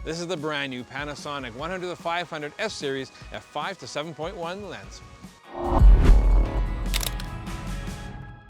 This is the brand new Panasonic 100-500 S Series F5-7.1 lens.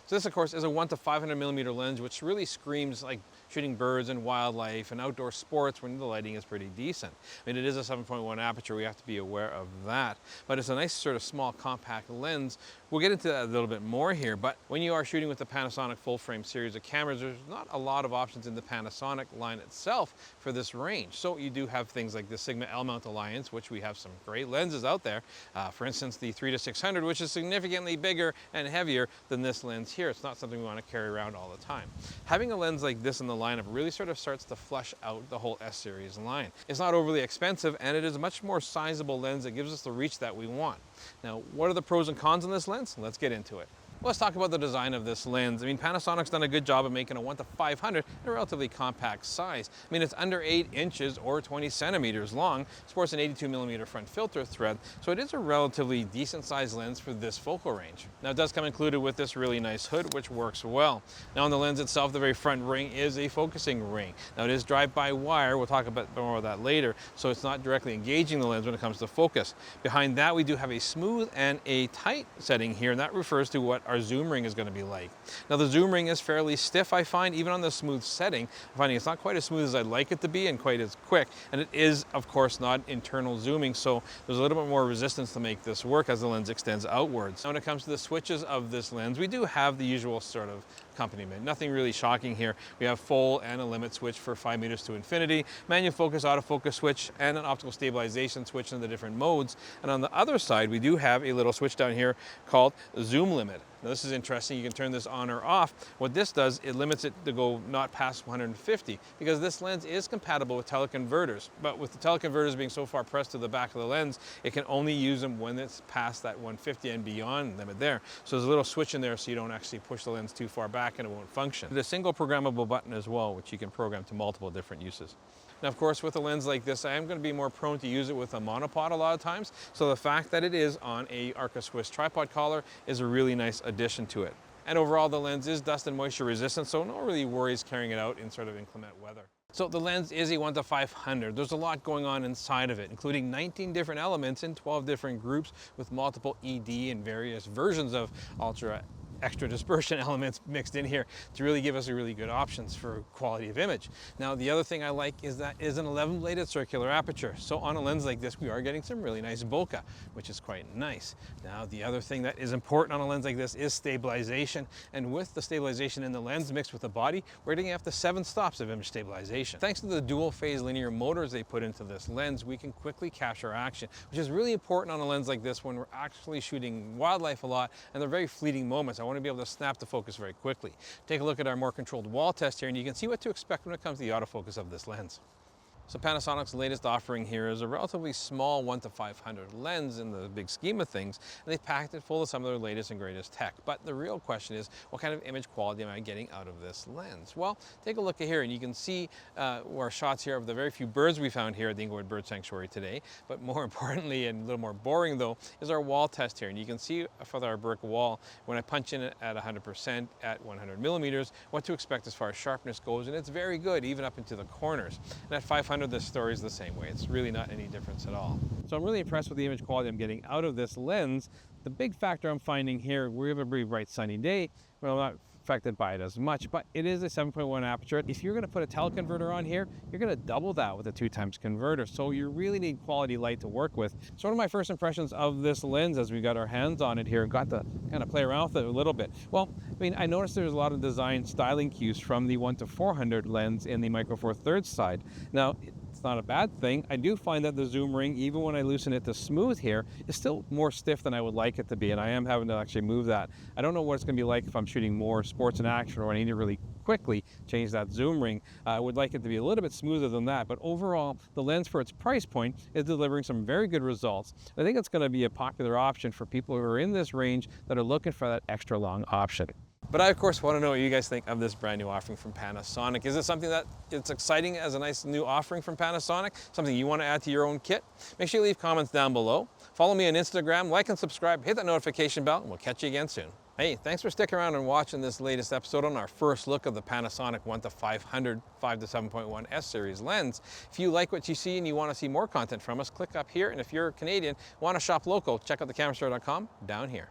So this, of course, is a 1-500mm lens, which really screams like shooting birds and wildlife and outdoor sports when the lighting is pretty decent. I mean, it is a 7.1 aperture, we have to be aware of that. But it's a nice sort of small compact lens. We'll get into that a little bit more here, but when you are shooting with the Panasonic full-frame series of cameras, there's not a lot of options in the Panasonic line itself for this range. So you do have things like the Sigma L-mount Alliance, which we have some great lenses out there. For instance, the 3-600, which is significantly bigger and heavier than this lens here. It's not something we want to carry around all the time. Having a lens like this in the lineup really sort of starts to flush out the whole S Series line. It's not overly expensive, and it is a much more sizable lens that gives us the reach that we want. Now, what are the pros and cons on this lens? Let's get into it. Let's talk about the design of this lens. I mean, Panasonic's done a good job of making a 1-500 a relatively compact size. I mean, it's under 8 inches or 20 centimeters long, sports an 82mm front filter thread, so it is a relatively decent sized lens for this focal range. Now, it does come included with this really nice hood, which works well. Now, on the lens itself, the very front ring is a focusing ring. Now, it is drive-by-wire. We'll talk about more of that later, so it's not directly engaging the lens when it comes to focus. Behind that, we do have a smooth and a tight setting here, and that refers to what our zoom ring is going to be like. Now, the zoom ring is fairly stiff, I find, even on the smooth setting. I'm finding it's not quite as smooth as I'd like it to be and quite as quick. And it is, of course, not internal zooming, so there's a little bit more resistance to make this work as the lens extends outwards. Now, when it comes to the switches of this lens, we do have the usual sort of accompaniment. Nothing really shocking here. We have full and a limit switch for 5 meters to infinity, manual focus, autofocus switch, and an optical stabilization switch in the different modes. And on the other side, we do have a little switch down here called zoom limit. Now, this is interesting. You can turn this on or off. What this does, it limits it to go not past 150 because this lens is compatible with teleconverters. But with the teleconverters being so far pressed to the back of the lens, it can only use them when it's past that 150 and beyond limit there. So there's a little switch in there so you don't actually push the lens too far back and it won't function. There's a single programmable button as well, which you can program to multiple different uses. Now, of course, with a lens like this, I am going to be more prone to use it with a monopod a lot of times. So the fact that it is on a Arca Swiss tripod collar is a really nice addition to it. And overall, the lens is dust and moisture resistant, so no really worries carrying it out in sort of inclement weather. So the lens is a 1-500. There's a lot going on inside of it, including 19 different elements in 12 different groups with multiple ED and various versions of ultra extra dispersion elements mixed in here to really give us a really good options for quality of image. Now, the other thing I like is that it is an 11-bladed circular aperture. So on a lens like this, we are getting some really nice bokeh, which is quite nice. Now, the other thing that is important on a lens like this is stabilization. And with the stabilization in the lens mixed with the body, we're getting up to 7 stops of image stabilization. Thanks to the dual phase linear motors they put into this lens, we can quickly capture action, which is really important on a lens like this when we're actually shooting wildlife a lot and they're very fleeting moments. I want to be able to snap the focus very quickly. Take a look at our more controlled wall test here and you can see what to expect when it comes to the autofocus of this lens. So Panasonic's latest offering here is a relatively small 1-500 lens in the big scheme of things, and they've packed it full of some of their latest and greatest tech. But the real question is, what kind of image quality am I getting out of this lens? Well, take a look at here and you can see our shots here of the very few birds we found here at the Inglewood Bird Sanctuary today. But more importantly, and a little more boring though, is our wall test here. And you can see for our brick wall, when I punch in it at 100% at 100mm, what to expect as far as sharpness goes, and it's very good, even up into the corners. And at 500, this story is the same way. It's really not any difference at all. So I'm really impressed with the image quality I'm getting out of this lens. The big factor I'm finding here, we have a pretty bright sunny day. Well, I'm not affected by it as much, but it is a 7.1 aperture. If you're going to put a teleconverter on here, you're going to double that with a 2x converter. So you really need quality light to work with. So one of my first impressions of this lens as we got our hands on it here, got to kind of play around with it a little bit. Well, I mean, I noticed there's a lot of design styling cues from the 1-400 lens in the Micro Four Thirds side. Now, it's not a bad thing. I do find that the zoom ring, even when I loosen it to smooth here, is still more stiff than I would like it to be, and I am having to actually move that. I don't know what it's going to be like if I'm shooting more sports in action or I need to really quickly change that zoom ring. I would like it to be a little bit smoother than that, but overall, the lens for its price point is delivering some very good results. I think it's going to be a popular option for people who are in this range that are looking for that extra long option. But I, of course, want to know what you guys think of this brand new offering from Panasonic. Is it something that it's exciting as a nice new offering from Panasonic? Something you want to add to your own kit? Make sure you leave comments down below. Follow me on Instagram, like and subscribe, hit that notification bell, and we'll catch you again soon. Hey, thanks for sticking around and watching this latest episode on our first look of the Panasonic 1-500 5-7.1 S Series lens. If you like what you see and you want to see more content from us, click up here. And if you're Canadian, want to shop local, check out thecamerastore.com down here.